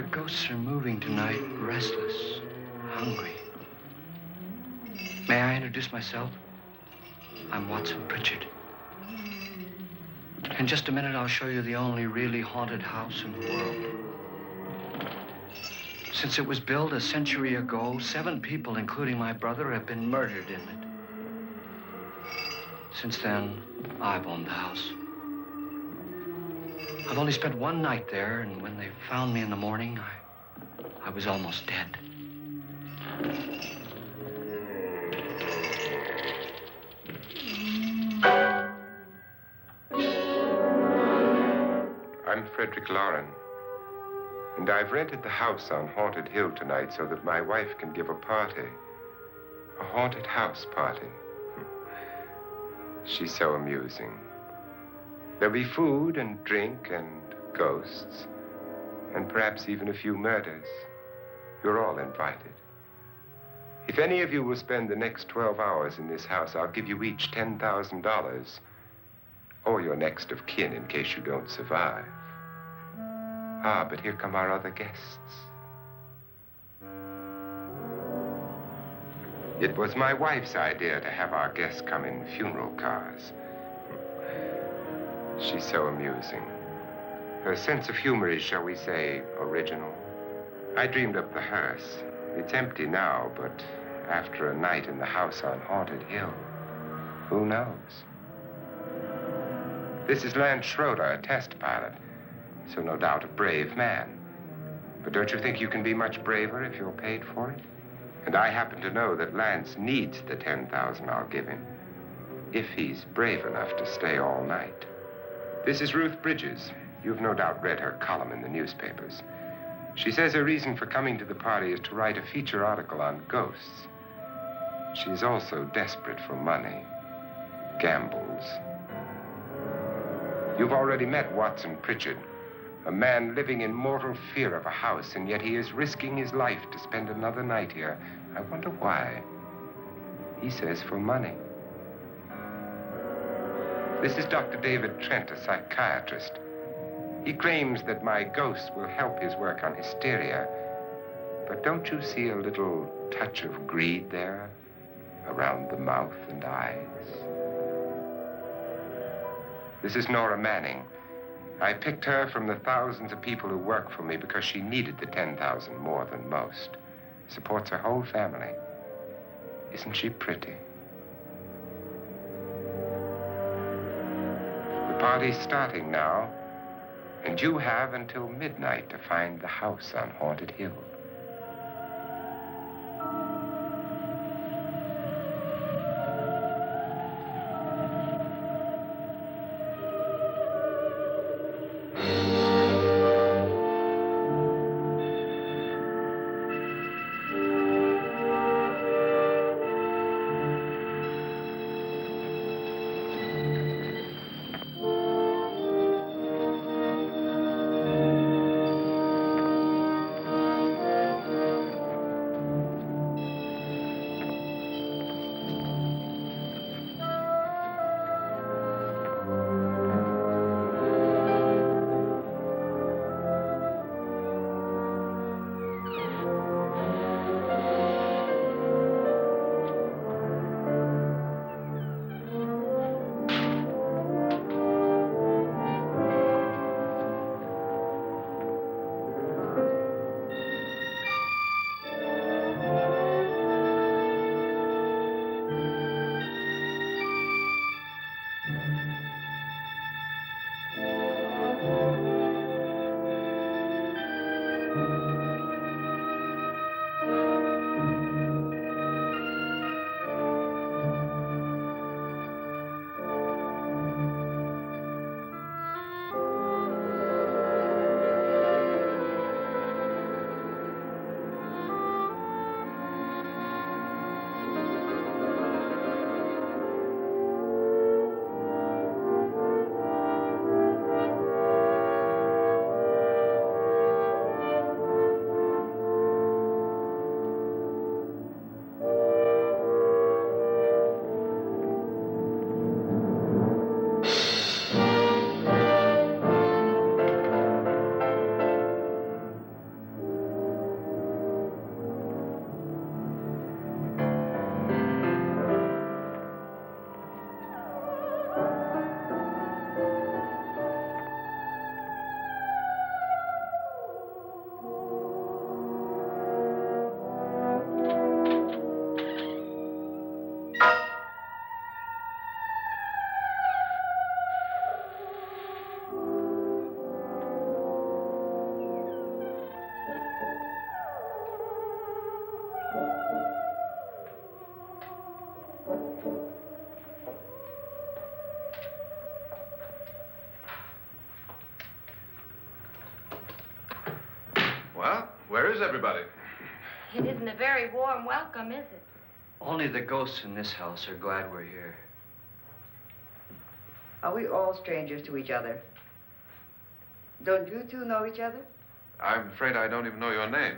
The ghosts are moving tonight, restless, hungry. May I introduce myself? I'm Watson Pritchard. In just a minute, I'll show you the only really haunted house in the world. Since it was built a century ago, 7 people, including my brother, have been murdered in it. Since then, I've owned the house. I've only spent one night there, and when they found me in the morning, I was almost dead. I'm Frederick Lauren, and I've rented the house on Haunted Hill tonight so that my wife can give a party. A haunted house party. She's so amusing. There'll be food and drink and ghosts, and perhaps even a few murders. You're all invited. If any of you will spend the next 12 hours in this house, I'll give you each $10,000, or your next of kin in case you don't survive. Ah, but here come our other guests. It was my wife's idea to have our guests come in funeral cars. She's so amusing. Her sense of humor is, shall we say, original. I dreamed up the hearse. It's empty now, but after a night in the house on Haunted Hill, who knows? This is Lance Schroeder, a test pilot, so no doubt a brave man. But don't you think you can be much braver if you're paid for it? And I happen to know that Lance needs the $10,000 I'll give him, if he's brave enough to stay all night. This is Ruth Bridges. You've no doubt read her column in the newspapers. She says her reason for coming to the party is to write a feature article on ghosts. She's also desperate for money, gambles. You've already met Watson Pritchard, a man living in mortal fear of a house, and yet he is risking his life to spend another night here. I wonder why. He says for money. This is Dr. David Trent, a psychiatrist. He claims that my ghost will help his work on hysteria. But don't you see a little touch of greed there around the mouth and eyes? This is Nora Manning. I picked her from the thousands of people who work for me because she needed the $10,000 more than most. Supports her whole family. Isn't she pretty? The party's starting now, and you have until midnight to find the house on Haunted Hill. Well, where is everybody? It isn't a very warm welcome, is it? Only the ghosts in this house are glad we're here. Are we all strangers to each other? Don't you two know each other? I'm afraid I don't even know your name.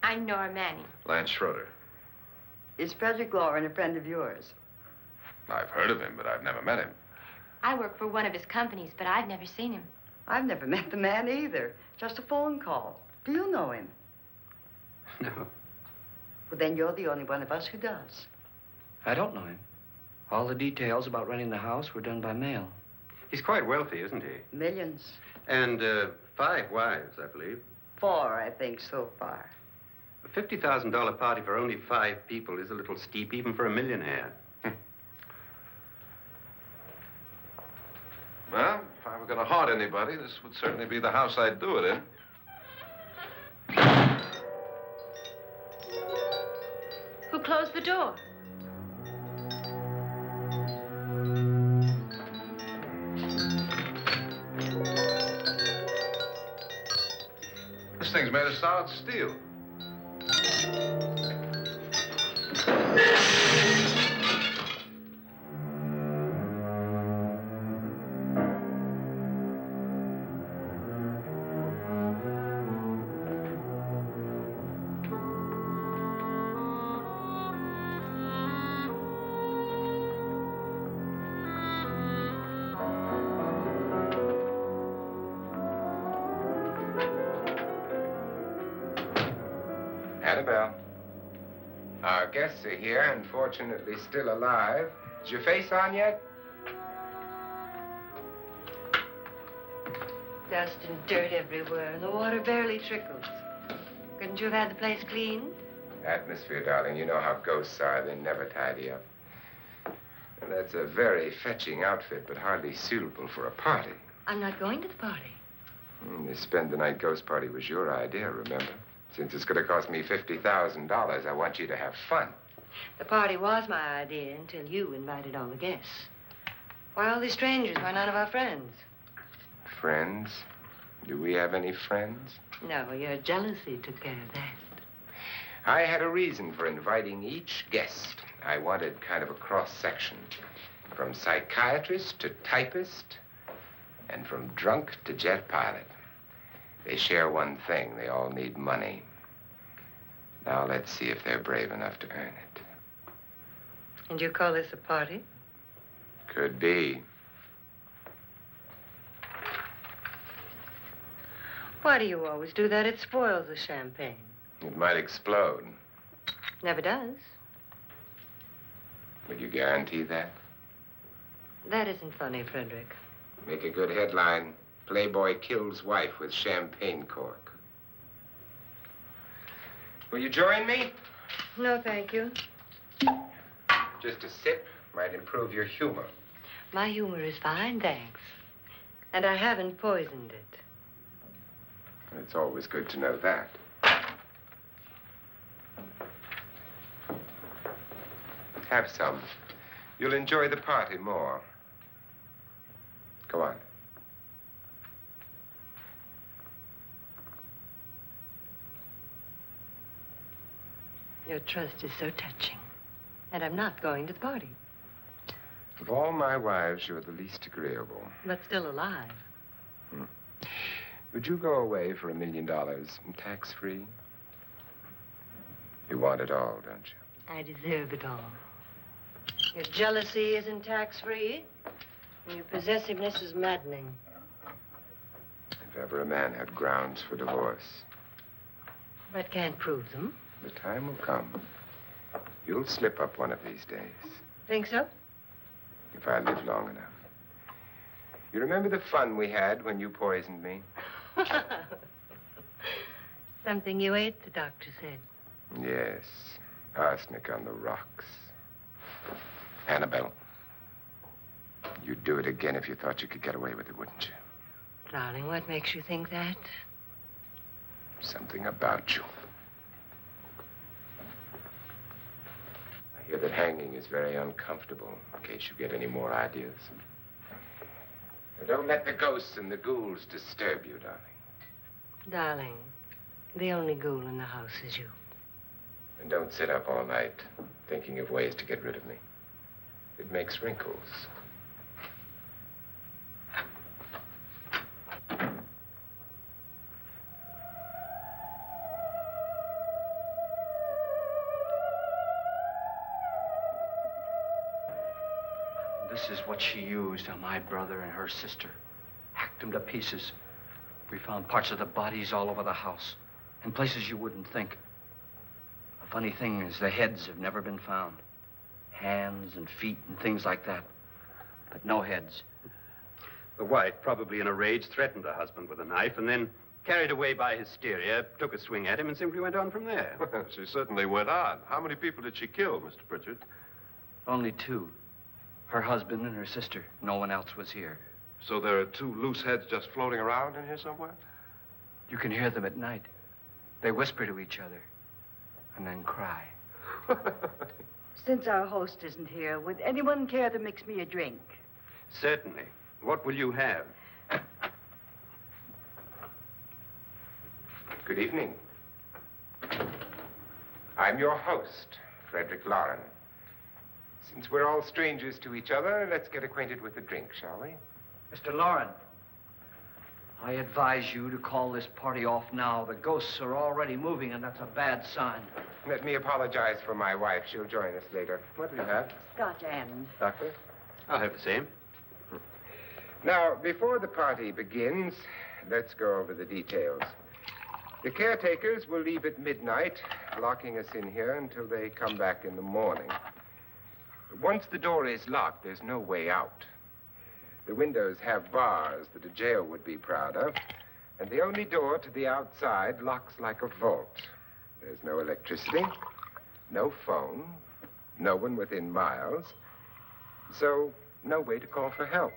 I'm Nora Manning. Lance Schroeder. Is Frederick Lauren a friend of yours? I've heard of him, but I've never met him. I work for one of his companies, but I've never seen him. I've never met the man either. Just a phone call. Do you know him? No, Well, then you're the only one of us who does. I don't know him. All the details about renting the house were done by mail. He's quite wealthy, isn't he? Millions. And 5 wives, I believe. 4, I think, so far. A $50,000 party for only 5 people is a little steep, even for a millionaire. Well, if I were going to haunt anybody, this would certainly be the house I'd do it in. Who closed the door? This thing's made of solid steel. Annabelle. Our guests are here, unfortunately still alive. Is your face on yet? Dust and dirt everywhere, and the water barely trickles. Couldn't you have had the place cleaned? Atmosphere, darling. You know how ghosts are. They never tidy up. And that's a very fetching outfit, but hardly suitable for a party. I'm not going to the party. The spend-the-night ghost party was your idea, remember? Since it's going to cost me $50,000, I want you to have fun. The party was my idea until you invited all the guests. Why all these strangers? Why none of our friends? Friends? Do we have any friends? No, your jealousy took care of that. I had a reason for inviting each guest. I wanted kind of a cross-section. From psychiatrist to typist, and from drunk to jet pilot. They share one thing. They all need money. Now let's see if they're brave enough to earn it. And you call this a party? Could be. Why do you always do that? It spoils the champagne. It might explode. Never does. Would you guarantee that? That isn't funny, Frederick. Make a good headline. Playboy kills wife with champagne cork. Will you join me? No, thank you. Just a sip might improve your humor. My humor is fine, thanks. And I haven't poisoned it. It's always good to know that. Have some. You'll enjoy the party more. Go on. Your trust is so touching. And I'm not going to the party. Of all my wives, you're the least agreeable. But still alive. Would you go away for $1 million tax-free? You want it all, don't you? I deserve it all. Your jealousy isn't tax-free. And your possessiveness is maddening. If ever a man had grounds for divorce, But can't prove them. the time will come. You'll slip up one of these days, Think so? if I live long enough. You remember the fun we had when you poisoned me? Something you ate, the doctor said. Yes, arsenic on the rocks. Annabelle, you'd do it again if you thought you could get away with it, wouldn't you? Darling, what makes you think that? Something about you. I hear that hanging is very uncomfortable, in case you get any more ideas. Now, don't let the ghosts and the ghouls disturb you, darling. Darling, The only ghoul in the house is you. And don't sit up all night thinking of ways to get rid of me. It makes wrinkles. This is what she used on my brother and her sister. Hacked them to pieces. We found parts of the bodies all over the house, in places you wouldn't think. The funny thing is the heads have never been found. Hands and feet and things like that. But no heads. The wife, probably in a rage, threatened her husband with a knife and then, carried away by hysteria, took a swing at him and simply went on from there. She certainly went on. How many people did she kill, Mr. Pritchard? Only two. Her husband and her sister. No one else was here. So there are two loose heads just floating around in here somewhere? You can hear them at night. They whisper to each other and then cry. Since our host isn't here, would anyone care to mix me a drink? Certainly. What will you have? Good evening. I'm your host, Frederick Lauren. Since we're all strangers to each other, let's get acquainted with a drink, shall we? Mr. Lauren, I advise you to call this party off now. The ghosts are already moving, and that's a bad sign. Let me apologize for my wife. She'll join us later. What do you have? Scotch and. Doctor? I'll have the same. Now, before the party begins, let's go over the details. The caretakers will leave at midnight, locking us in here until they come back in the morning. Once the door is locked, there's no way out. The windows have bars that a jail would be proud of, and the only door to the outside locks like a vault. There's no electricity, no phone, no one within miles, so no way to call for help.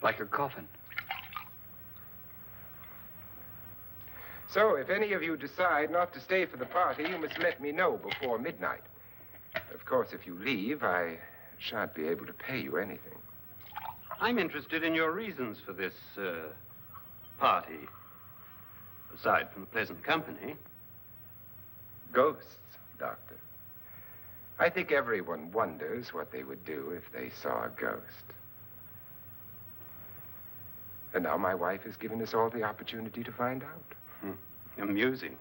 Like a coffin. So if any of you decide not to stay for the party, you must let me know before midnight. Of course, if you leave, I shan't be able to pay you anything. I'm interested in your reasons for this, party. Aside from the pleasant company. Ghosts, Doctor. I think everyone wonders what they would do if they saw a ghost. And now my wife has given us all the opportunity to find out. Amusing.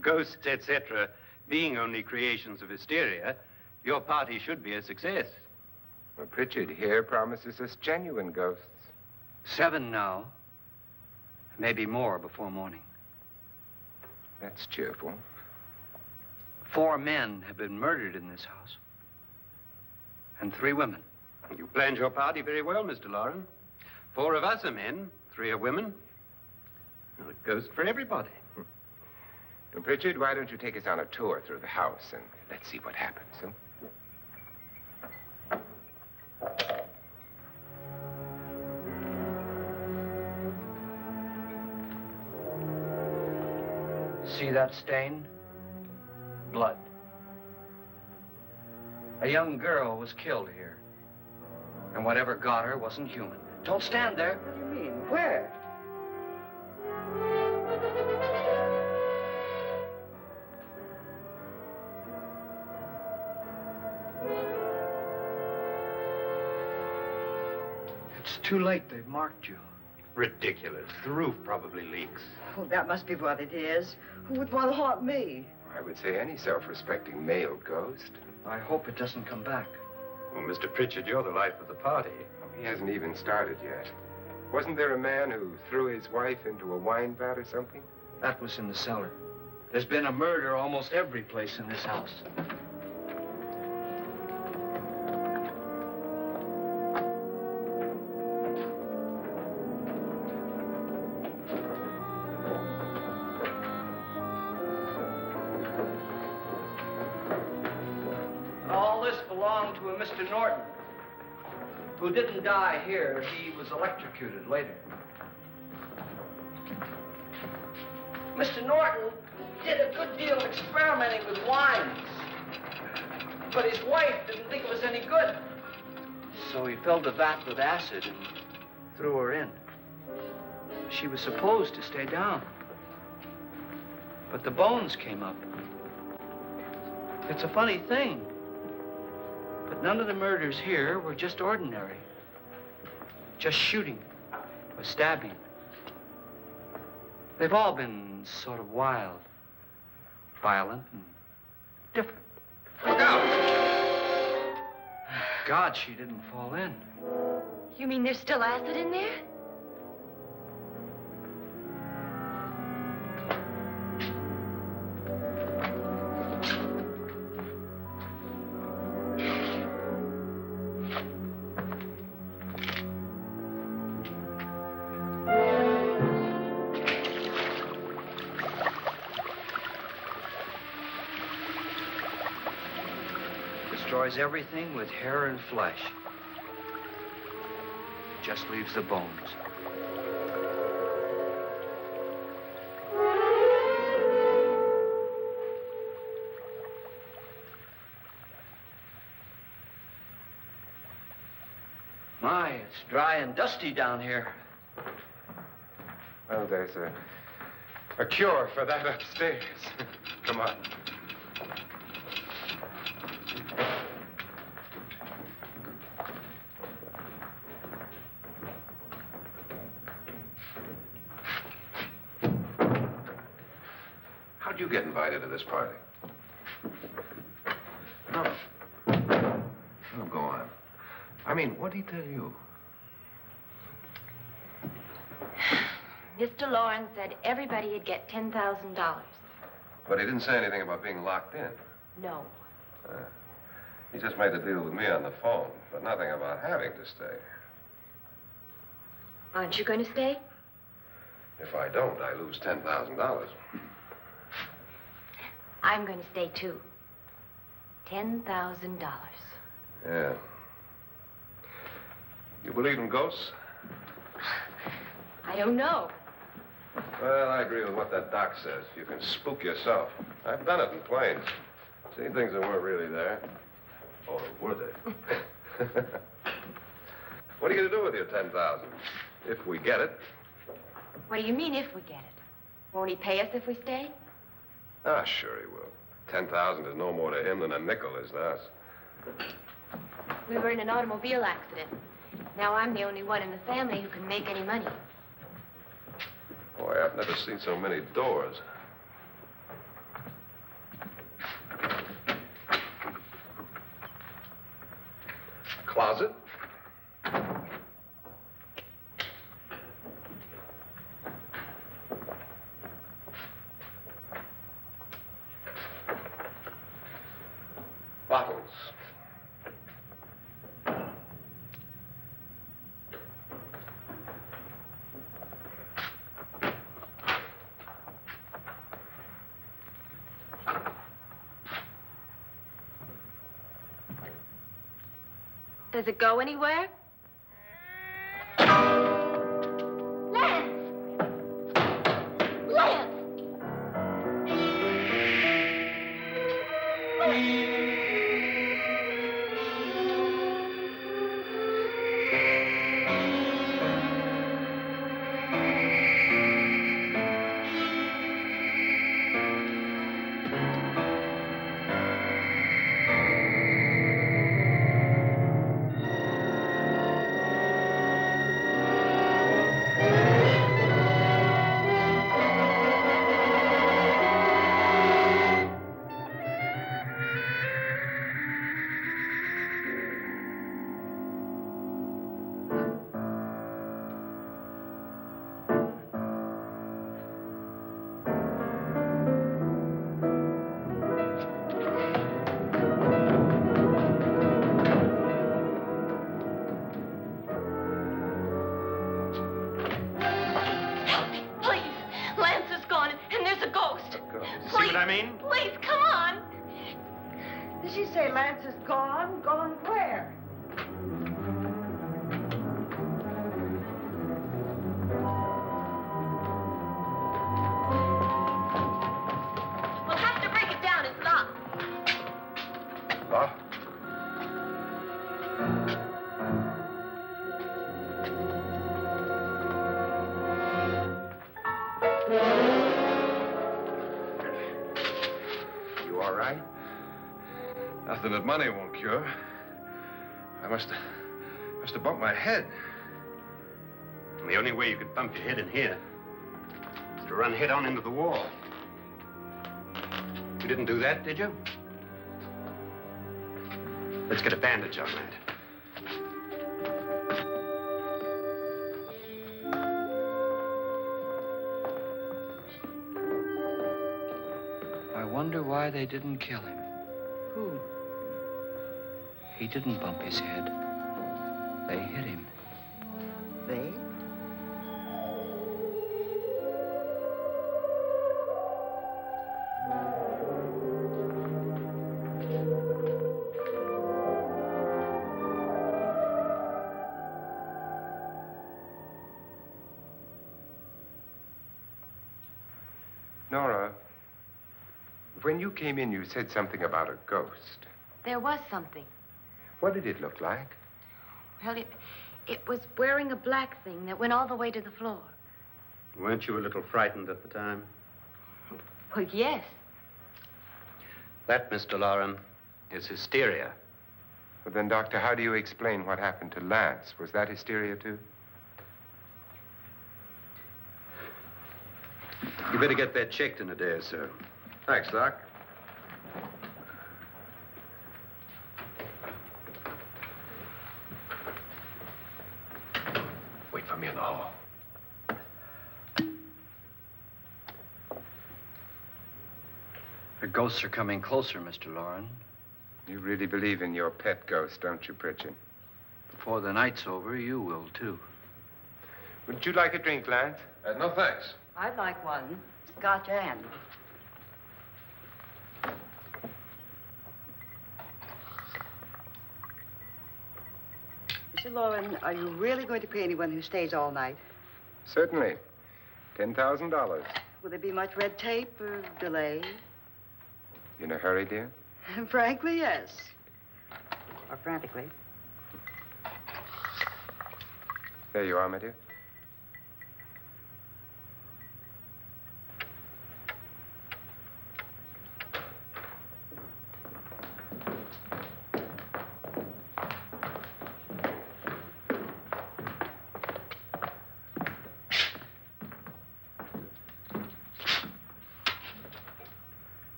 Ghosts, etc., being only creations of hysteria, your party should be a success. Well, Pritchard here promises us genuine ghosts. 7 now. Maybe more before morning. That's cheerful. 4 men have been murdered in this house. And 3 women. You planned your party very well, Mr. Lauren. 4 of us are men, 3 are women. Well, a ghost for everybody. Now, Pritchard, why don't you take us on a tour through the house and let's see what happens, huh? See that stain? Blood. A young girl was killed here. And whatever got her wasn't human. Don't stand there. What do you mean? Where? It's too late. They've marked you. Ridiculous. The roof probably leaks. Oh, that must be what it is. Who would want to haunt me? I would say any self-respecting male ghost. I hope it doesn't come back. Well, Mr. Pritchard, you're the life of the party. He hasn't even started yet. Wasn't there a man who threw his wife into a wine vat or something? That was in the cellar. There's been a murder almost every place in this house. All this belonged to a Mr. Norton, who didn't die here. He was electrocuted later. Mr. Norton did a good deal of experimenting with wines, but his wife didn't think it was any good. So he filled the vat with acid and threw her in. She was supposed to stay down. But the bones came up. It's a funny thing. But none of the murders here were just ordinary. Just shooting or stabbing. They've all been sort of wild, violent, and different. Look out! God, she didn't fall in. You mean there's still acid in there? Destroys everything with hair and flesh. Just leaves the bones. My, it's dry and dusty down here. Well, there's a cure for that upstairs. Come on. How'd you get invited to this party? No. Oh, go on. I mean, what'd he tell you? Mr. Lawrence said everybody'd get $10,000. But he didn't say anything about being locked in. No. He just made the deal with me on the phone, but nothing about having to stay. Aren't you going to stay? If I don't, I lose $10,000. I'm going to stay, too. $10,000. Yeah. You believe in ghosts? I don't know. Well, I agree with what that doc says. You can spook yourself. I've done it in planes. Seen things that weren't really there. Or were they? What are you going to do with your $10,000? If we get it. What do you mean, if we get it? Won't he pay us if we stay? Ah, sure he will. 10,000 is no more to him than a nickel is to us. We were in an automobile accident. Now I'm the only one in the family who can make any money. Boy, I've never seen so many doors. Closet? Bottles. Does it go anywhere? Lance! Lance! See what I mean? Please, come on. Did she say Lance is gone? Gone where? We'll have to break it down. It's locked. Locked? Nothing that money won't cure. I must have bumped my head. The only way you could bump your head in here is to run head on into the wall. You didn't do that, did you? Let's get a bandage on that. I wonder why they didn't kill him. Who? He didn't bump his head. They hit him. They? Nora, when you came in, you said something about a ghost. There was something. What did it look like? Well, it was wearing a black thing that went all the way to the floor. Weren't you a little frightened at the time? Well, yes. That, Mr. Loren, is hysteria. Well, then, Doctor, how do you explain what happened to Lance? Was that hysteria, too? You better get that checked in a day or so. Thanks, Doc. Wait for me in the hall. The ghosts are coming closer, Mr. Loren. You really believe in your pet ghost, don't you, Pritchard? Before the night's over, you will, too. Would you like a drink, Lance? No, thanks. I'd like one. Scotch and. Mr. Loren, are you really going to pay anyone who stays all night? Certainly. $10,000. Will there be much red tape or delay? You in a hurry, dear? Frankly, yes. Or frantically. There you are, my dear.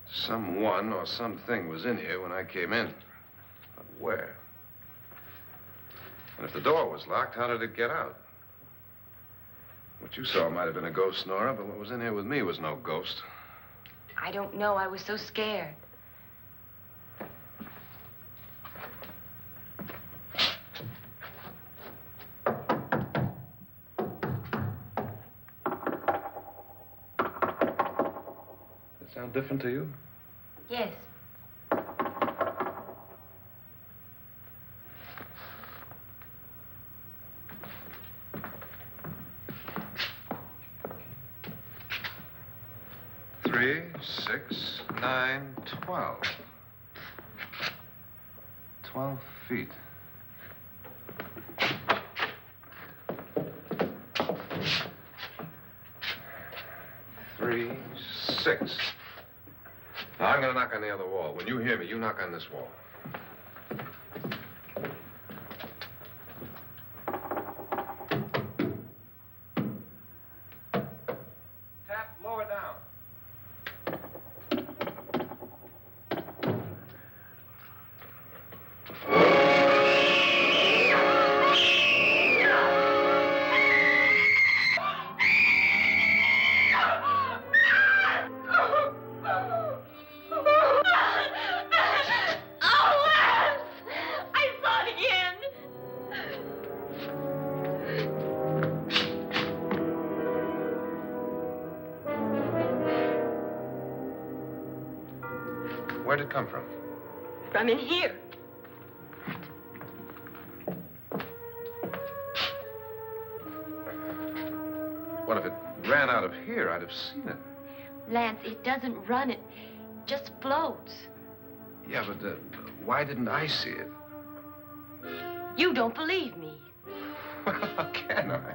Someone or something was in here when I came in. But where? And if the door was locked, how did it get out? What you saw might have been a ghost, Nora, but what was in here with me was no ghost. I don't know. I was so scared. Does it sound different to you? Yes. Three, 6, 9, 12. 12 feet. Three, 6. Now, I'm going to knock on the other wall. When you hear me, you knock on this wall. Tap lower down. Where'd it come from? From in here. Well, if it ran out of here, I'd have seen it. Lance, it doesn't run. It just floats. Yeah, but why didn't I see it? You don't believe me. Well, how can I?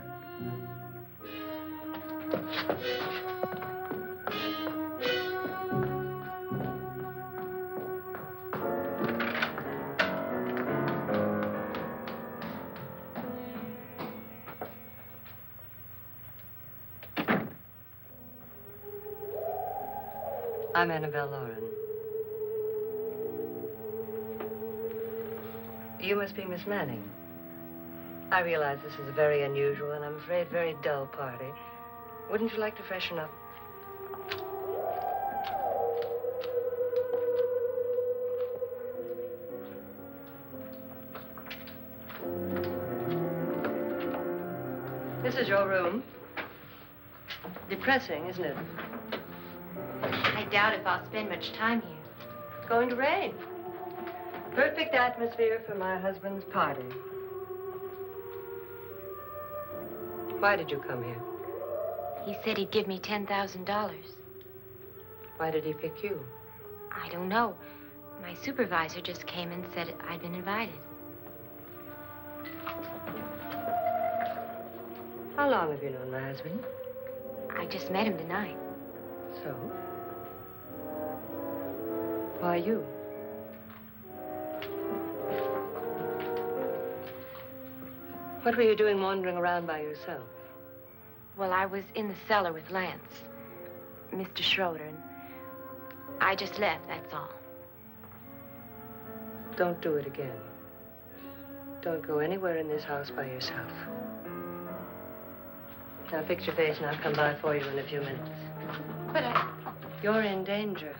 I'm Annabelle Lauren. You must be Miss Manning. I realize this is a very unusual and I'm afraid very dull party. Wouldn't you like to freshen up? This is your room. Depressing, isn't it? I doubt if I'll spend much time here. It's going to rain. Perfect atmosphere for my husband's party. Why did you come here? He said he'd give me $10,000. Why did he pick you? I don't know. My supervisor just came and said I'd been invited. How long have you known my husband? I just met him tonight. So? Why you? What were you doing wandering around by yourself? Well, I was in the cellar with Lance, Mr. Schroeder, and I just left, that's all. Don't do it again. Don't go anywhere in this house by yourself. Now fix your face and I'll come by for you in a few minutes. But You're in danger.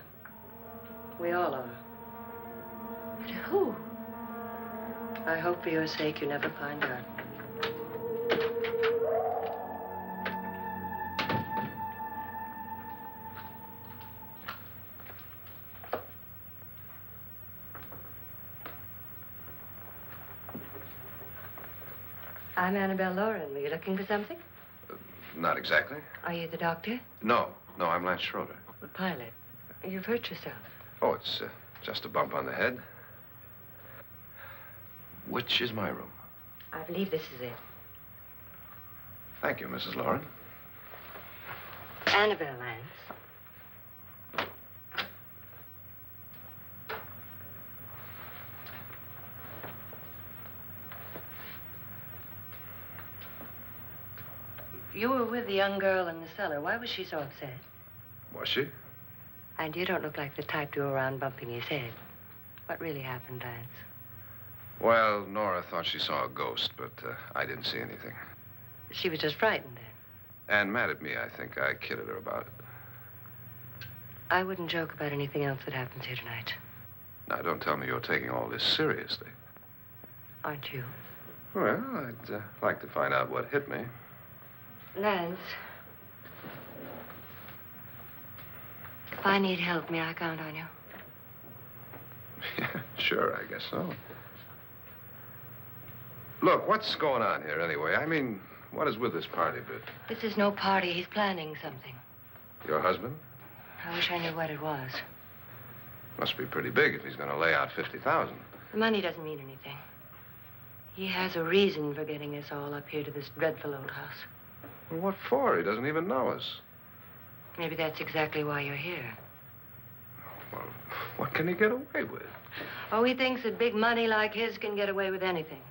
We all are. but who? I hope for your sake you never find out. I'm Annabelle Lauren. Were you looking for something? Not exactly. Are you the doctor? No, I'm Lance Schroeder. The pilot. You've hurt yourself. Oh, it's just a bump on the head. Which is my room? I believe this is it. Thank you, Mrs. Lauren. Annabelle Lance. You were with the young girl in the cellar. Why was she so upset? Was she? And you don't look like the type to go around bumping his head. What really happened, Lance? Well, Nora thought she saw a ghost, but I didn't see anything. She was just frightened then. And mad at me, I think. I kidded her about it. I wouldn't joke about anything else that happens here tonight. Now, don't tell me you're taking all this seriously. Aren't you? Well, I'd like to find out what hit me. Lance. If I need help, may I count on you? Yeah, sure, I guess so. Look, what's going on here anyway? I mean, what is with this party bit? This is no party. He's planning something. Your husband? I wish I knew what it was. Must be pretty big if he's going to lay out 50,000. The money doesn't mean anything. He has a reason for getting us all up here to this dreadful old house. Well, what for? He doesn't even know us. Maybe that's exactly why you're here. Well, what can he get away with? Oh, he thinks that big money like his can get away with anything.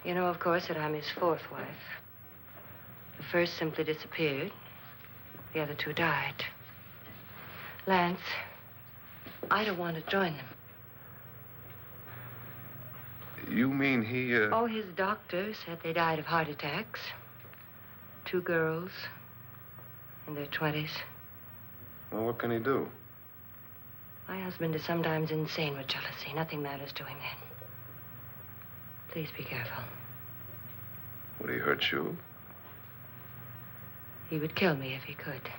You know, of course, that I'm his fourth wife. The first simply disappeared. The other two died. Lance, I don't want to join them. You mean he, Oh, his doctor said they died of heart attacks. 2 girls in their 20s. Well, what can he do? My husband is sometimes insane with jealousy. Nothing matters to him then. Please be careful. Would he hurt you? He would kill me if he could.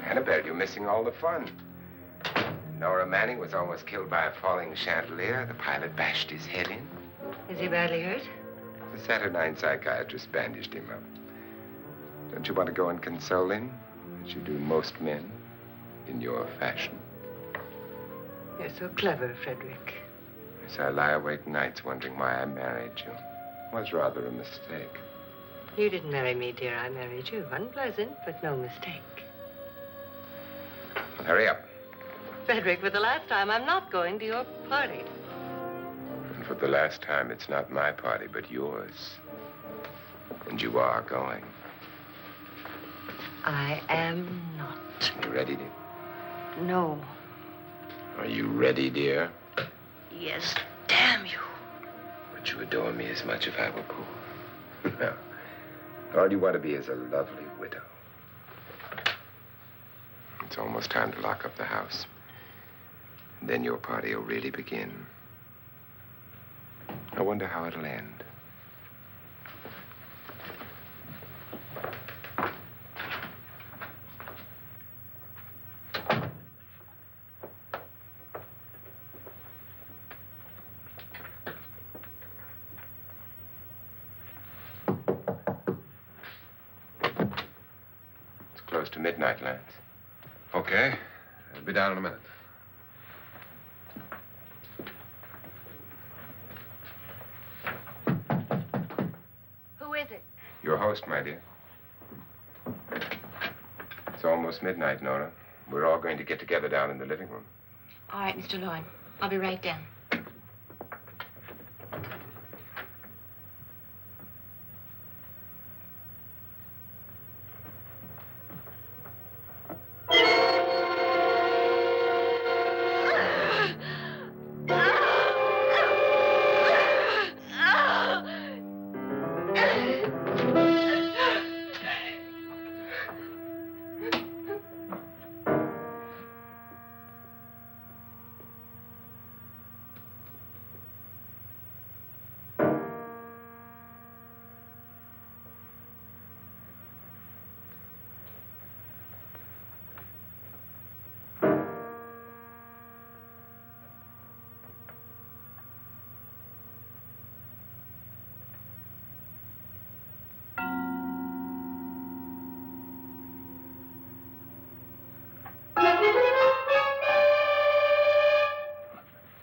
Annabelle, you're missing all the fun. Nora Manning was almost killed by a falling chandelier. The pilot bashed his head in. Is he badly hurt? The Saturnine psychiatrist bandaged him up. Don't you want to go and console him, as you do most men, in your fashion? You're so clever, Frederick. Yes, I lie awake nights wondering why I married you. Was rather a mistake. You didn't marry me, dear. I married you. Unpleasant, but no mistake. Well, hurry up. Frederick, for the last time, I'm not going to your party. And for the last time, it's not my party, but yours. And you are going. I am not. You ready, dear? No. Are you ready, dear? Yes, damn you. Would you adore me as much if I were poor? No. All you want to be is a lovely widow. It's almost time to lock up the house. And then your party will really begin. I wonder how it'll end. It's close to midnight, Lance. Okay. I'll be down in a minute. Who is it? Your host, my dear. It's almost midnight, Nora. We're all going to get together down in the living room. All right, Mr. Lloyd. I'll be right down.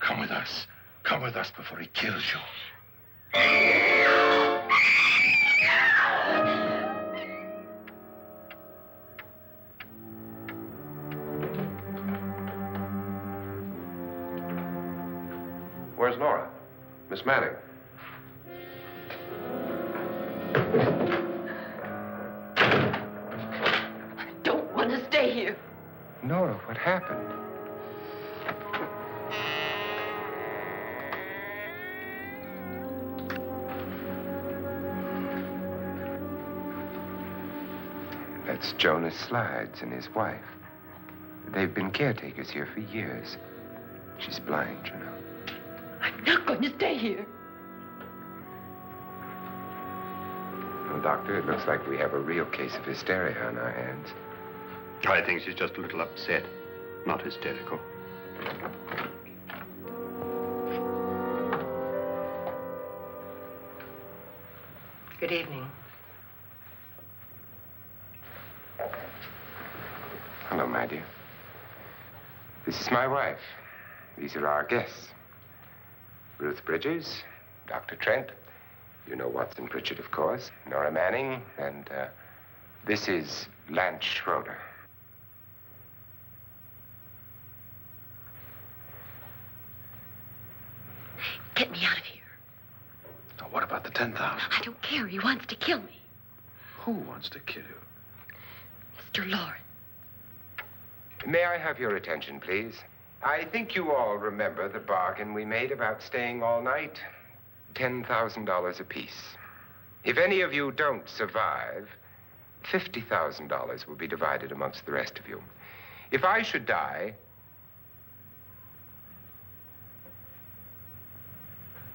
Come with us. Come with us before he kills you. Where's Nora? Miss Manning. I don't want to stay here. Nora, what happened? That's Jonas Slides and his wife. They've been caretakers here for years. She's blind, you know. I'm not going to stay here. Well, Doctor, it looks like we have a real case of hysteria on our hands. I think she's just a little upset, not hysterical. Good evening. Hello, my dear. This is my wife. These are our guests. Ruth Bridges, Dr. Trent. You know Watson Pritchard, of course. Nora Manning, and this is Lance Schroeder. Get me out of here. Now, what about the 10,000? I don't care. He wants to kill me. Who wants to kill you? Mr. Lawrence. May I have your attention, please? I think you all remember the bargain we made about staying all night. $10,000 apiece. If any of you don't survive, $50,000 will be divided amongst the rest of you. If I should die,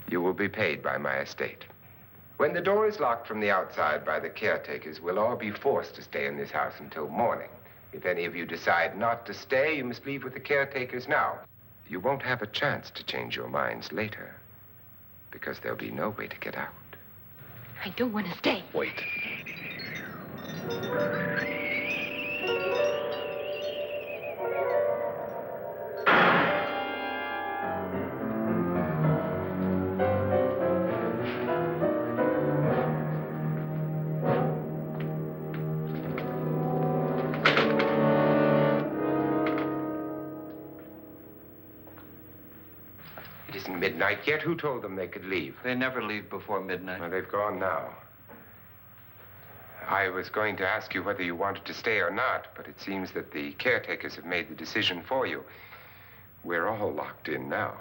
you will be paid by my estate. When the door is locked from the outside by the caretakers, we'll all be forced to stay in this house until morning. If any of you decide not to stay, you must leave with the caretakers now. You won't have a chance to change your minds later, because there'll be no way to get out. I don't want to stay. Wait. midnight yet? Who told them they could leave? They never leave before midnight. Well, they've gone now. I was going to ask you whether you wanted to stay or not, but it seems that the caretakers have made the decision for you. We're all locked in now.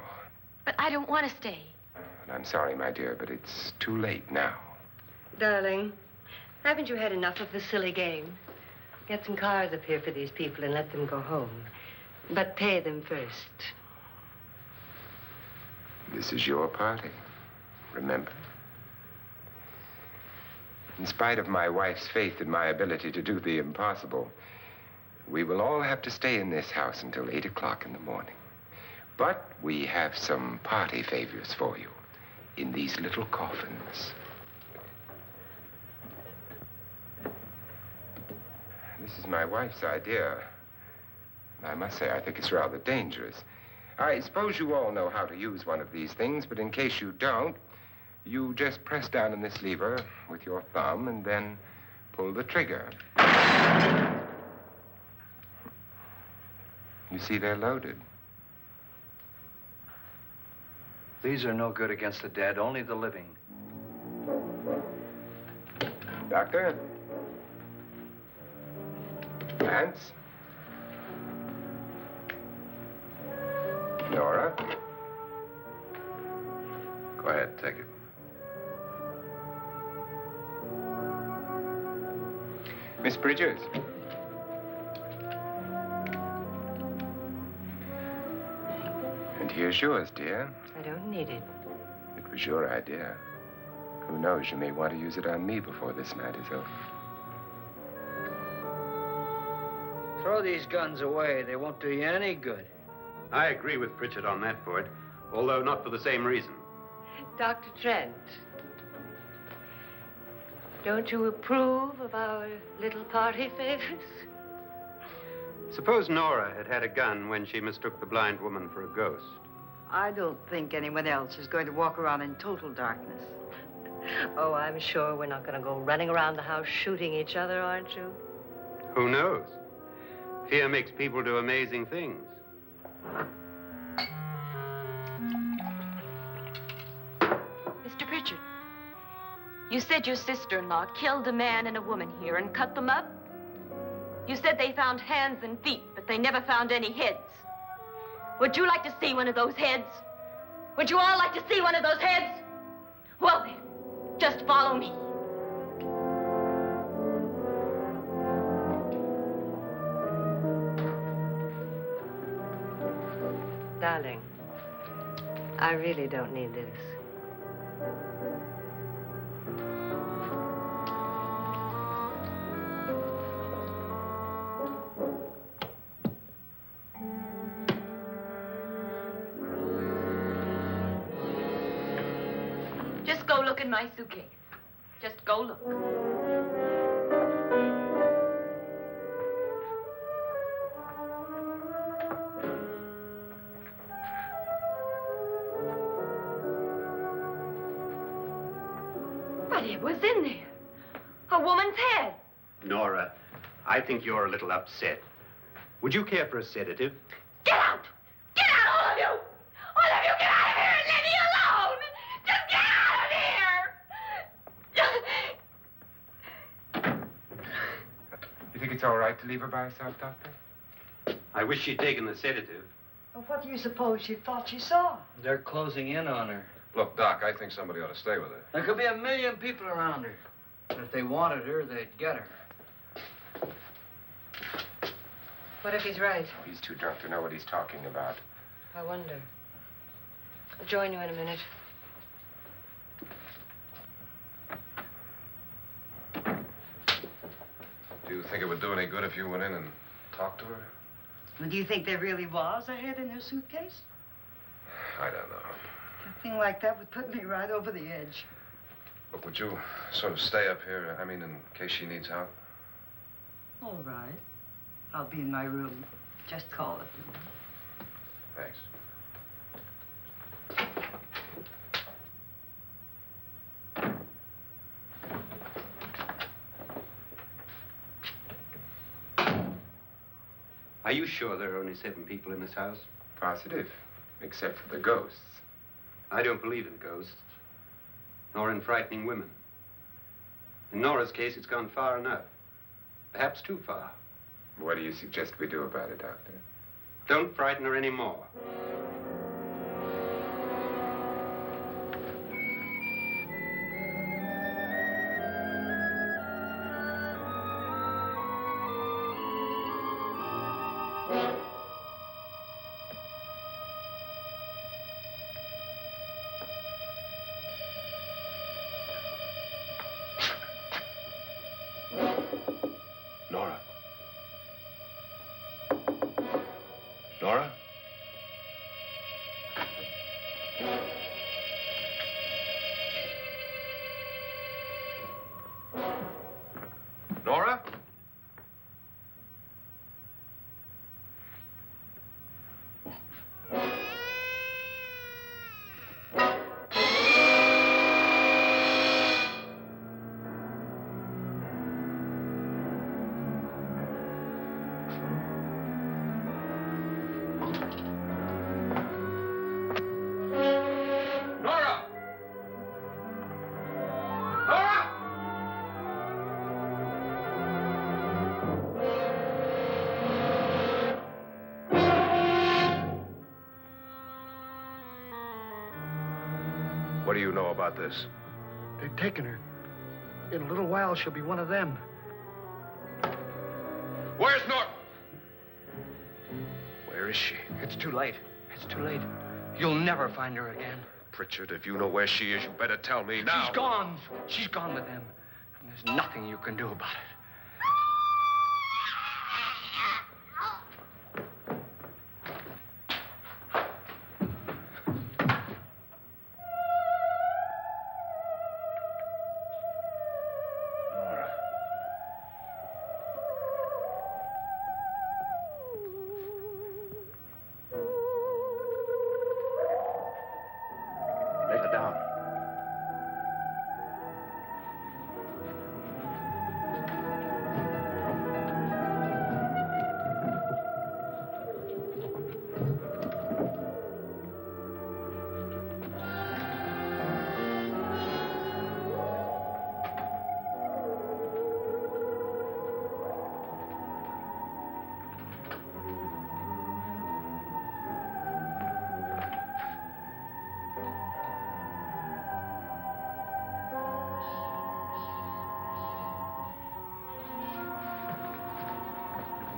But I don't want to stay. And I'm sorry, my dear, but it's too late now. Darling, haven't you had enough of the silly game? Get some cars up here for these people and let them go home. But pay them first. This is your party, remember? In spite of my wife's faith in my ability to do the impossible, we will all have to stay in this house until 8 o'clock in the morning. But we have some party favors for you in these little coffins. This is my wife's idea. I must say, I think it's rather dangerous. I suppose you all know how to use one of these things, but in case you don't, you just press down on this lever with your thumb and then pull the trigger. You see, they're loaded. These are no good against the dead, only the living. Doctor? Lance? Nora? Go ahead, take it. Miss Bridges? And here's yours, dear. I don't need it. It was your idea. Who knows, you may want to use it on me before this night is over. Throw these guns away. They won't do you any good. I agree with Pritchard on that point, although not for the same reason. Dr. Trent, don't you approve of our little party favors? Suppose Nora had had a gun when she mistook the blind woman for a ghost. I don't think anyone else is going to walk around in total darkness. Oh, I'm sure we're not going to go running around the house shooting each other, aren't you? Who knows? Fear makes people do amazing things. Mr. Pritchard, you said your sister-in-law killed a man and a woman here and cut them up? You said they found hands and feet, but they never found any heads. Would you like to see one of those heads? Would you all like to see one of those heads? Well, then, just follow me. Darling, I really don't need this. Just go look in my suitcase. Just go look. But it was in there. A woman's head. Nora, I think you're a little upset. Would you care for a sedative? Get out! Get out, all of you! All of you, get out of here and leave me alone! Just get out of here! You think it's all right to leave her by herself, Doctor? I wish she'd taken the sedative. Well, what do you suppose she thought she saw? They're closing in on her. Look, Doc, I think somebody ought to stay with her. There could be 1 million people around her. But if they wanted her, they'd get her. What if he's right? He's too drunk to know what he's talking about. I wonder. I'll join you in a minute. Do you think it would do any good if you went in and talked to her? Well, do you think there really was a head in her suitcase? I don't know. A thing like that would put me right over the edge. Look, would you sort of stay up here, I mean, in case she needs help? All right. I'll be in my room. Just call it. Thanks. Are you sure there are only 7 people in this house? Positive, except for the ghosts. I don't believe in ghosts, nor in frightening women. In Nora's case, it's gone far enough. Perhaps too far. What do you suggest we do about it, Doctor? Don't frighten her anymore. Nora? Nora? Nora? Nora! Nora! What do you know about this? They've taken her. In a little while, she'll be one of them. Where's Nora? Where is she? It's too late. It's too late. You'll never find her again. Pritchard, if you know where she is, you better tell me now. She's gone. She's gone with them. And there's nothing you can do about it. Nora. Let her down.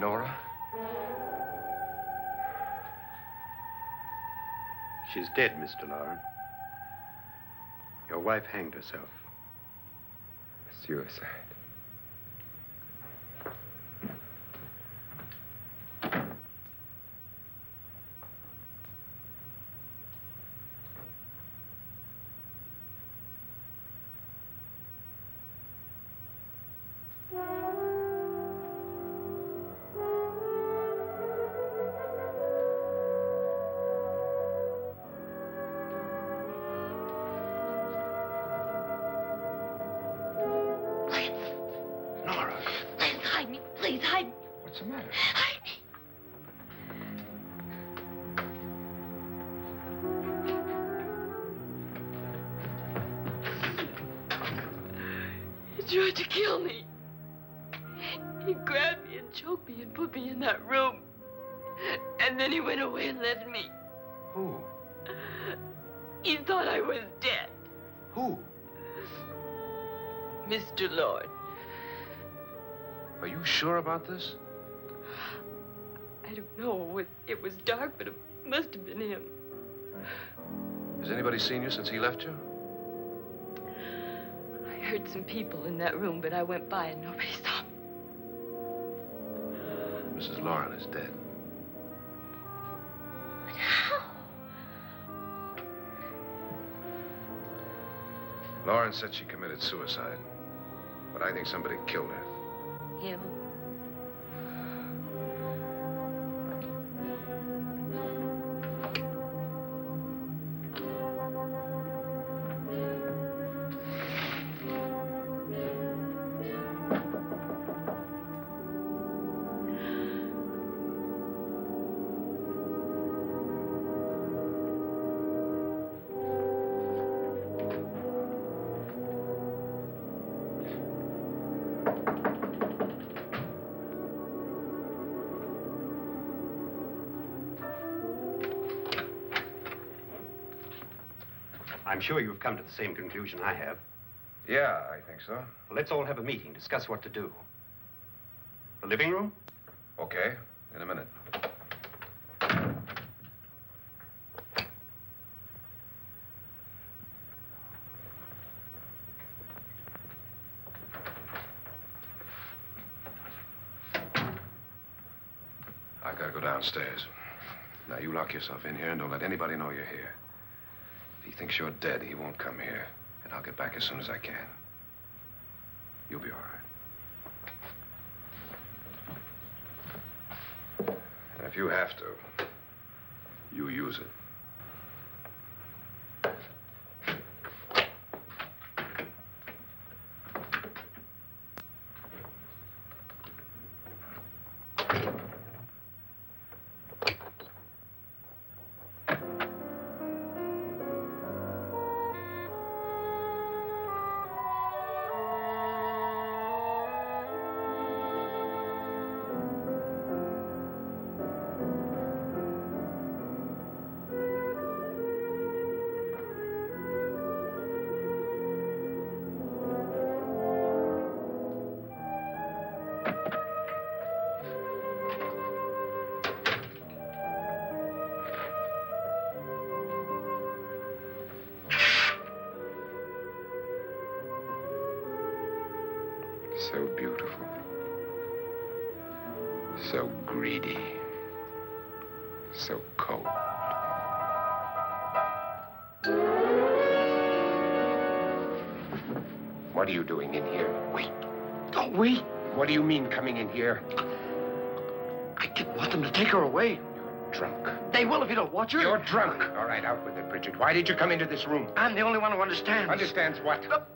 Nora? She's dead, Mr. Lauren. Your wife hanged herself. Suicide. Nora, Please hide me. Please hide me. What's the matter? Hide me. He tried to kill me. He grabbed me and choked me and put me in that room. And then he went away and left me. who? He thought I was dead. Who? Mr. Lord. Are you sure about this? I don't know. It was dark, but it must have been him. Has anybody seen you since he left you? I heard some people in that room, but I went by and nobody saw me. Mrs. Lauren is dead. But how? Lauren said she committed suicide, but I think somebody killed her. Him? I'm sure you've come to the same conclusion I have. Yeah, I think so. Well, let's all have a meeting, discuss what to do. The living room? Okay, in a minute. I gotta go downstairs. Now, you lock yourself in here and don't let anybody know you're here. If he thinks you're dead, he won't come here. And I'll get back as soon as I can. You'll be all right. And if you have to, you use it. So beautiful. So greedy. So cold. What are you doing in here? Wait. Don't wait. What do you mean coming in here? I didn't want them to take her away. You're drunk. They will if you don't watch her. You're drunk. All right, out with it, Bridget. Why did you come into this room? I'm the only one who understands. Understands what?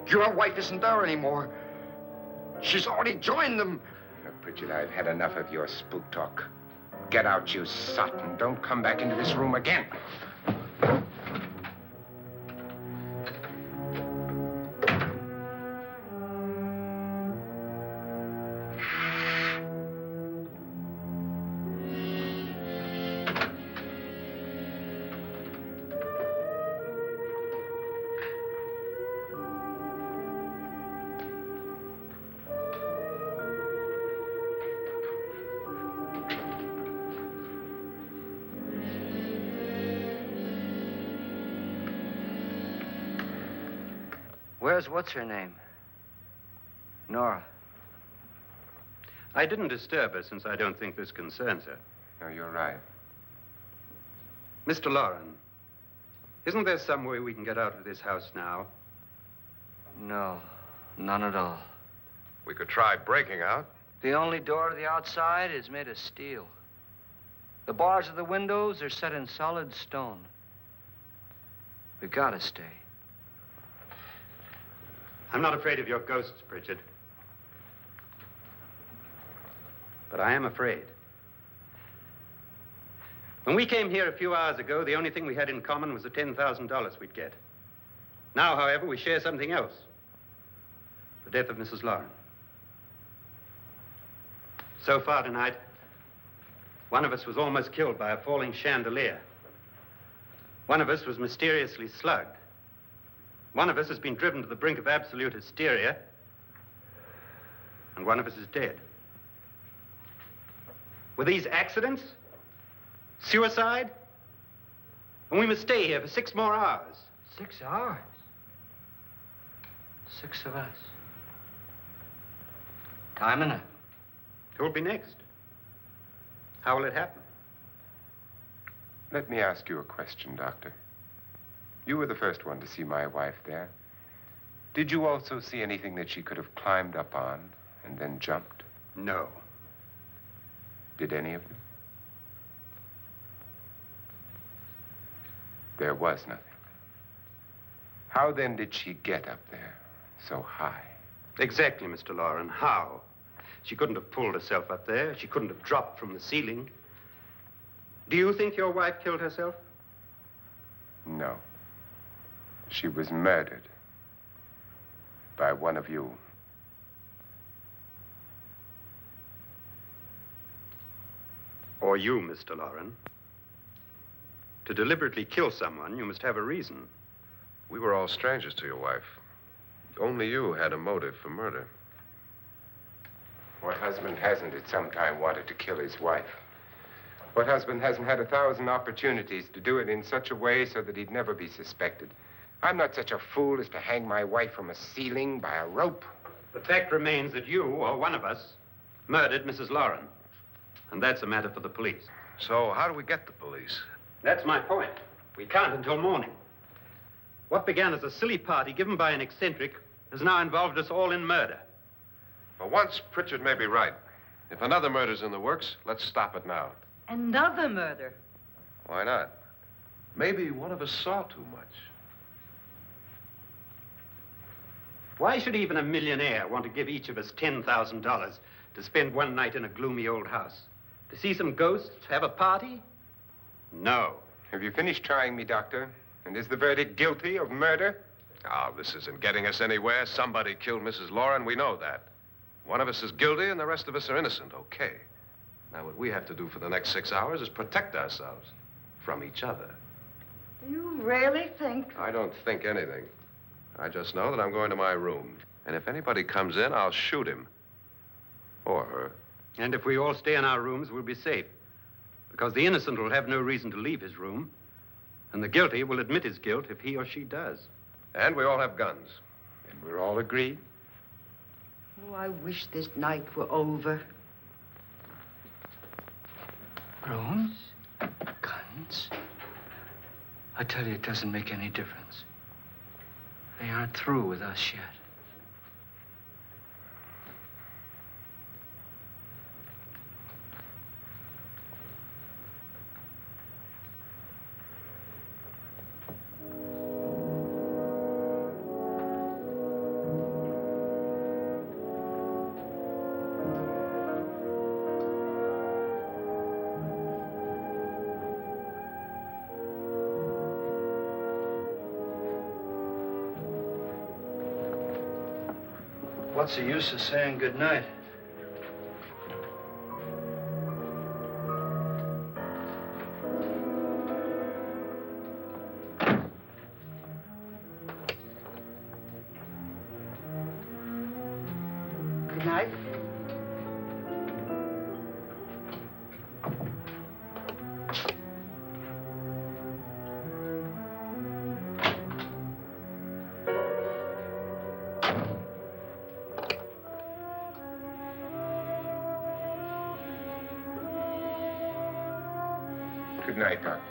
Your wife isn't there anymore. She's already joined them. Look, Bridget, I've had enough of your spook talk. Get out, you sot, and don't come back into this room again. Where's what's-her-name? Nora. I didn't disturb her since I don't think this concerns her. No, you're right. Mr. Loren, isn't there some way we can get out of this house now? No, none at all. We could try breaking out. The only door to the outside is made of steel. The bars of the windows are set in solid stone. We gotta stay. I'm not afraid of your ghosts, Bridget. But I am afraid. When we came here a few hours ago, the only thing we had in common was the $10,000 we'd get. Now, however, we share something else. The death of Mrs. Loren. So far tonight, one of us was almost killed by a falling chandelier. One of us was mysteriously slugged. One of us has been driven to the brink of absolute hysteria, and one of us is dead. Were these accidents? Suicide? And we must stay here for 6 more hours. 6 hours? 6 of us. Time enough. Who'll be next? How will it happen? Let me ask you a question, Doctor. You were the first one to see my wife there. Did you also see anything that she could have climbed up on and then jumped? No. Did any of you? There was nothing. How then did she get up there so high? Exactly, Mr. Loren. How? She couldn't have pulled herself up there. She couldn't have dropped from the ceiling. Do you think your wife killed herself? No. She was murdered by one of you. Or you, Mr. Loren. To deliberately kill someone, you must have a reason. We were all strangers to your wife. Only you had a motive for murder. What husband hasn't at some time wanted to kill his wife? What husband hasn't had 1,000 opportunities to do it in such a way so that he'd never be suspected? I'm not such a fool as to hang my wife from a ceiling by a rope. The fact remains that you, or one of us, murdered Mrs. Lauren. And that's a matter for the police. So how do we get the police? That's my point. We can't until morning. What began as a silly party given by an eccentric has now involved us all in murder. For once, Pritchard may be right. If another murder's in the works, let's stop it now. Another murder. Why not? Maybe one of us saw too much. Why should even a millionaire want to give each of us $10,000 to spend one night in a gloomy old house? To see some ghosts, have a party? No. Have you finished trying me, Doctor? And is the verdict guilty of murder? Oh, this isn't getting us anywhere. Somebody killed Mrs. Lauren. We know that. One of us is guilty and the rest of us are innocent. Okay. Now, what we have to do for the next 6 hours is protect ourselves from each other. Do you really think? I don't think anything. I just know that I'm going to my room. And if anybody comes in, I'll shoot him. Or her. And if we all stay in our rooms, we'll be safe. Because the innocent will have no reason to leave his room. And the guilty will admit his guilt if he or she does. And we all have guns. And we're all agreed? Oh, I wish this night were over. Rooms? Guns? I tell you, it doesn't make any difference. They aren't through with us yet. What's the use of saying goodnight? Good night. Good night, Doctor.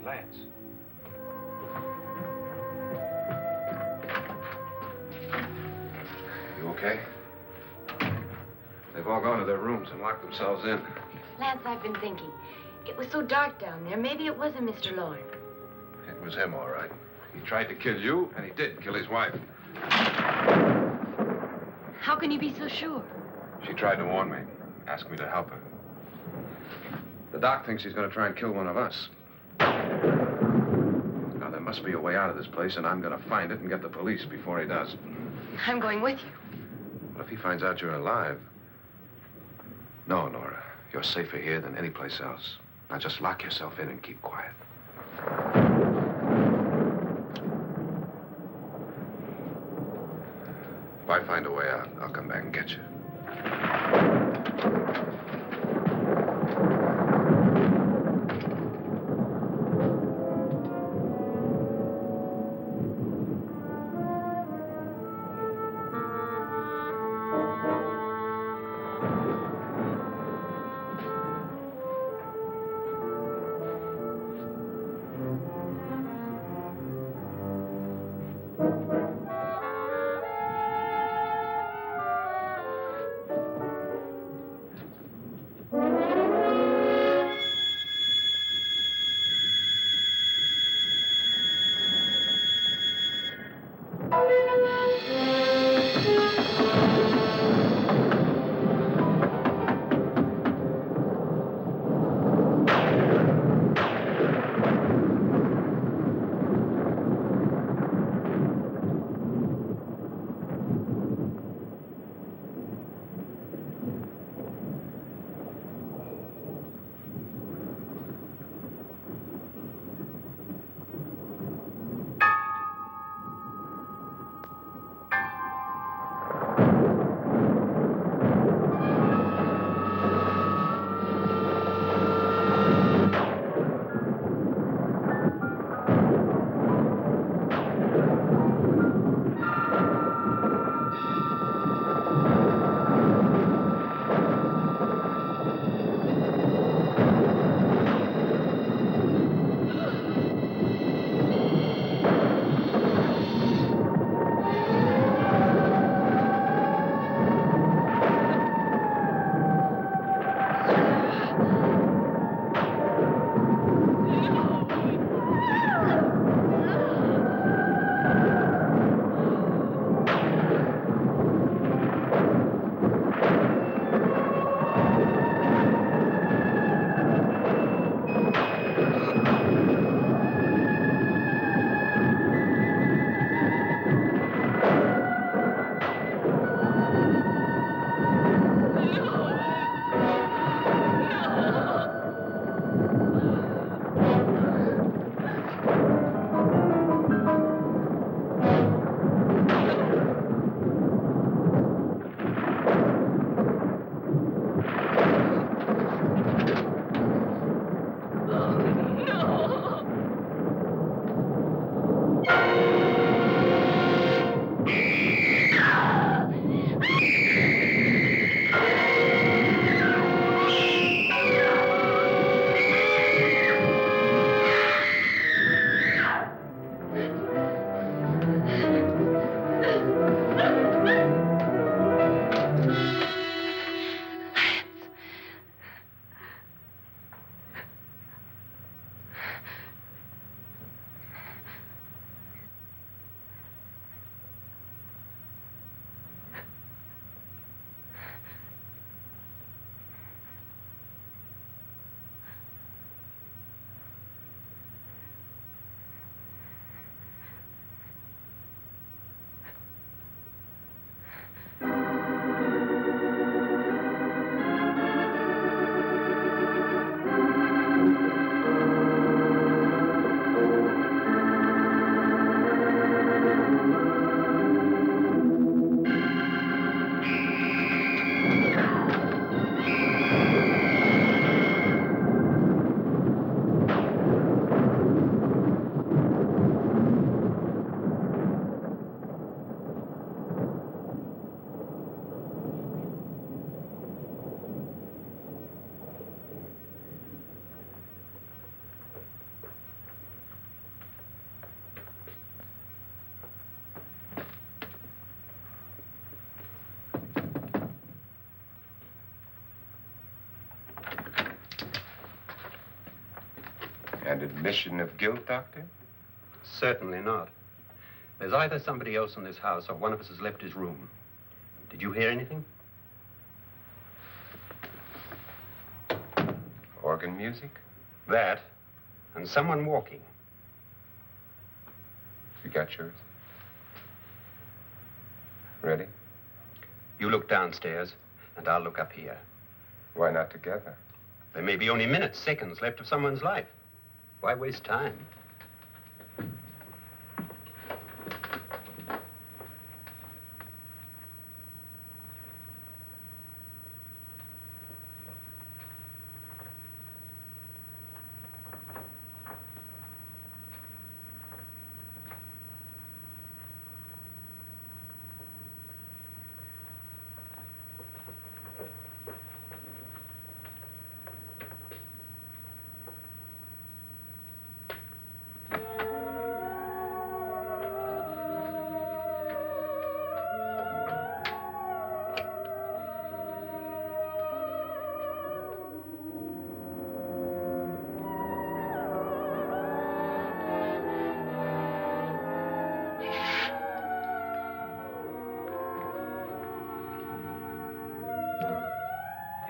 Lance. You okay? They've all gone to their rooms and locked themselves in. Lance, I've been thinking. It was so dark down there. Maybe it wasn't Mr. Lorne. It was him, all right. He tried to kill you, and he did kill his wife. How can you be so sure? She tried to warn me, asked me to help her. The doc thinks he's going to try and kill one of us. Now, there must be a way out of this place, and I'm going to find it and get the police before he does. I'm going with you. But if he finds out you're alive... No, Nora. You're safer here than any place else. Now, just lock yourself in and keep quiet. If I find a way out, I'll come back and get you. And admission of guilt, Doctor? Certainly not. There's either somebody else in this house or one of us has left his room. Did you hear anything? Organ music? That, and someone walking. You got yours? Ready? You look downstairs, and I'll look up here. Why not together? There may be only minutes, seconds left of someone's life. Why waste time?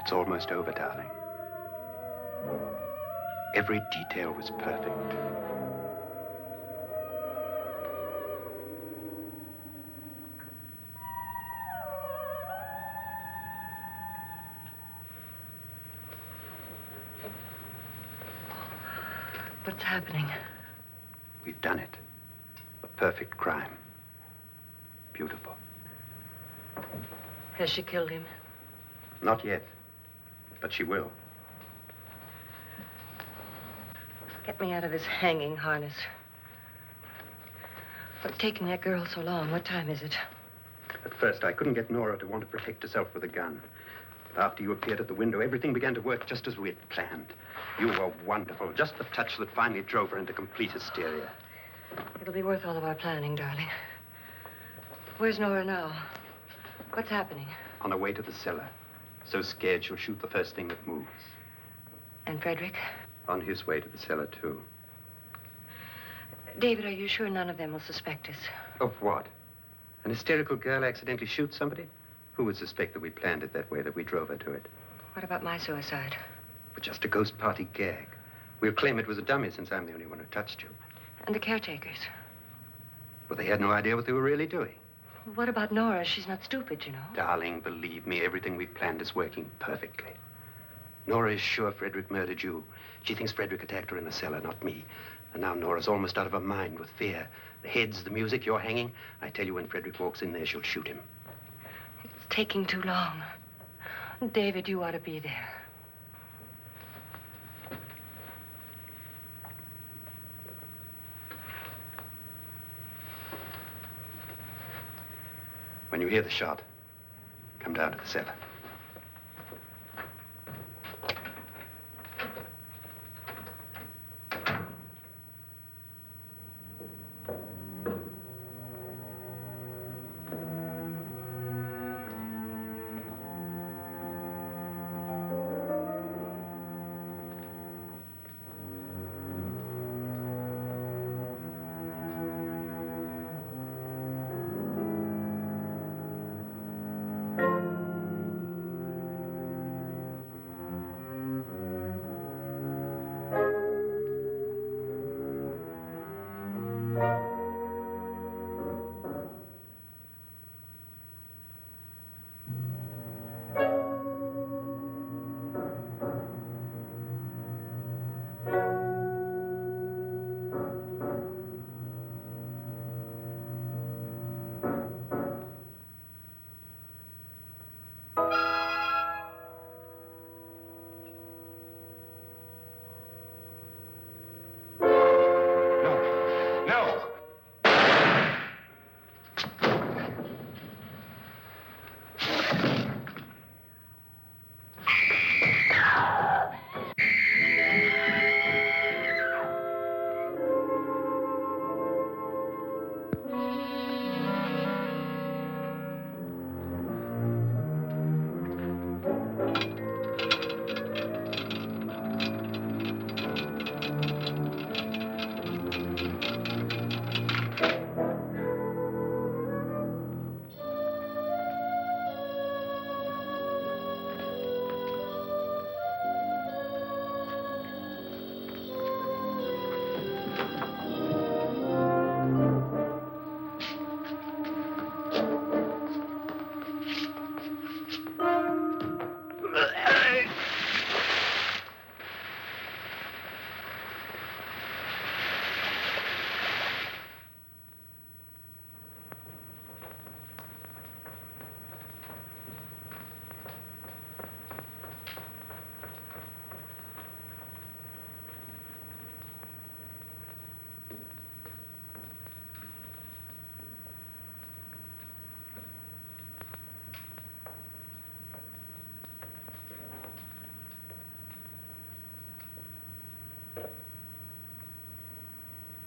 It's almost over, darling. Every detail was perfect. What's happening? We've done it. A perfect crime. Beautiful. Has she killed him? Not yet, but she will. Get me out of this hanging harness. What's taking that girl so long? What time is it? At first, I couldn't get Nora to want to protect herself with a gun. But after you appeared at the window, everything began to work just as we had planned. You were wonderful. Just the touch that finally drove her into complete hysteria. It'll be worth all of our planning, darling. Where's Nora now? What's happening? On her way to the cellar. So scared she'll shoot the first thing that moves. And Frederick? On his way to the cellar, too. David, are you sure none of them will suspect us? Of what? An hysterical girl accidentally shoots somebody? Who would suspect that we planned it that way, that we drove her to it? What about my suicide? But just a ghost party gag. We'll claim it was a dummy since I'm the only one who touched you. And the caretakers? Well, they had no idea what they were really doing. What about Nora? She's not stupid, you know. Darling, believe me, everything we've planned is working perfectly. Nora is sure Frederick murdered you. She thinks Frederick attacked her in the cellar, not me. And now Nora's almost out of her mind with fear. The heads, the music, you're hanging. I tell you, when Frederick walks in there, she'll shoot him. It's taking too long. David, you ought to be there. When you hear the shot, come down to the cellar.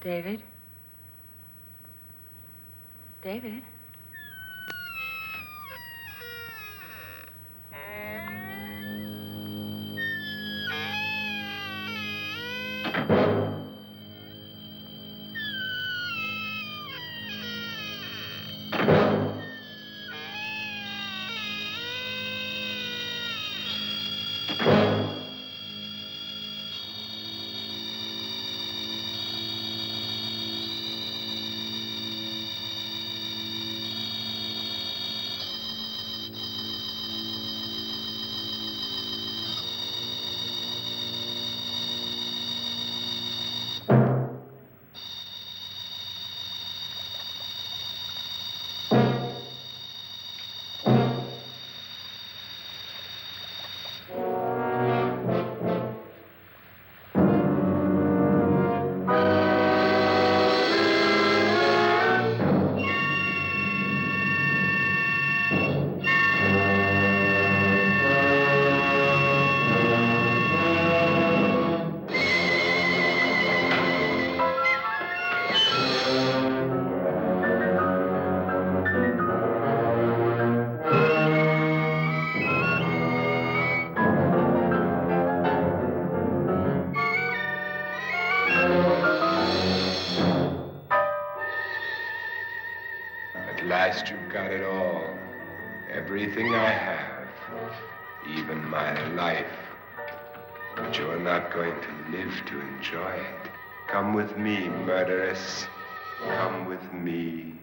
David? David? At last you've got it all. Everything I have. Even my life. But you're not going to live to enjoy it. Come with me, murderess. Come with me.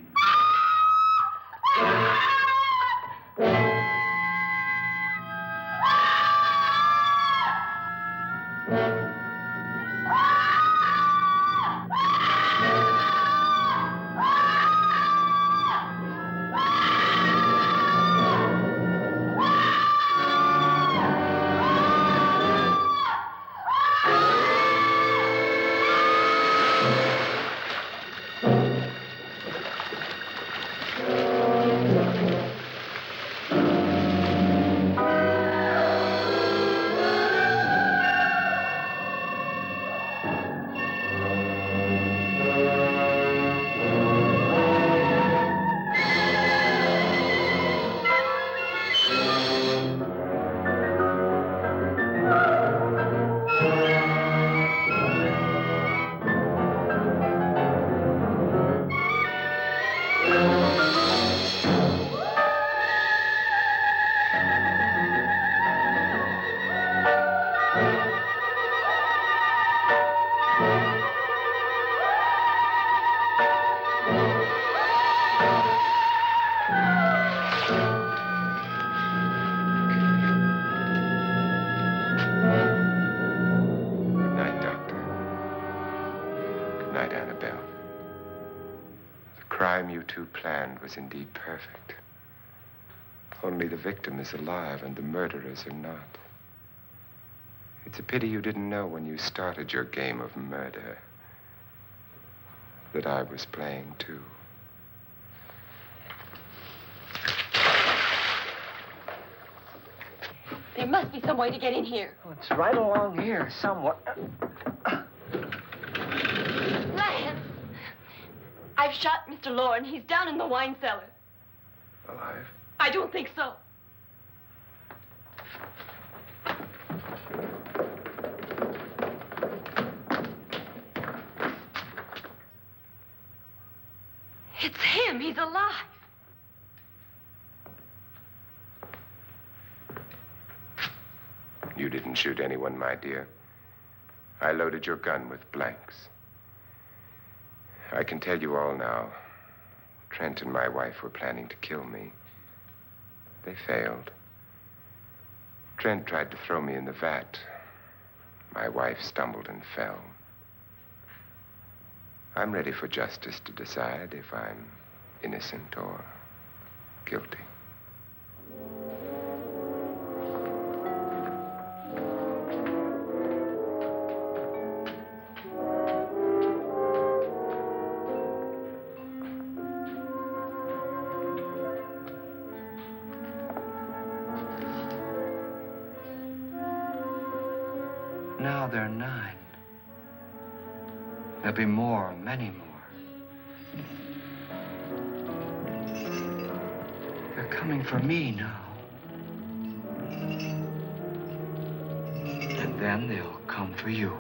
Was indeed perfect. Only the victim is alive and the murderers are not. It's a pity you didn't know when you started your game of murder that I was playing too. There must be some way to get in here. Oh, it's right along here somewhere. Lance! I've shot Mr. Loren. He's down in the wine cellar. Alive? I don't think so. It's him. He's alive. You didn't shoot anyone, my dear. I loaded your gun with blanks. I can tell you all now. Trent and my wife were planning to kill me. They failed. Trent tried to throw me in the vat. My wife stumbled and fell. I'm ready for justice to decide if I'm innocent or guilty. Now they're 9. There'll be more, many more. They're coming for me now. And then they'll come for you.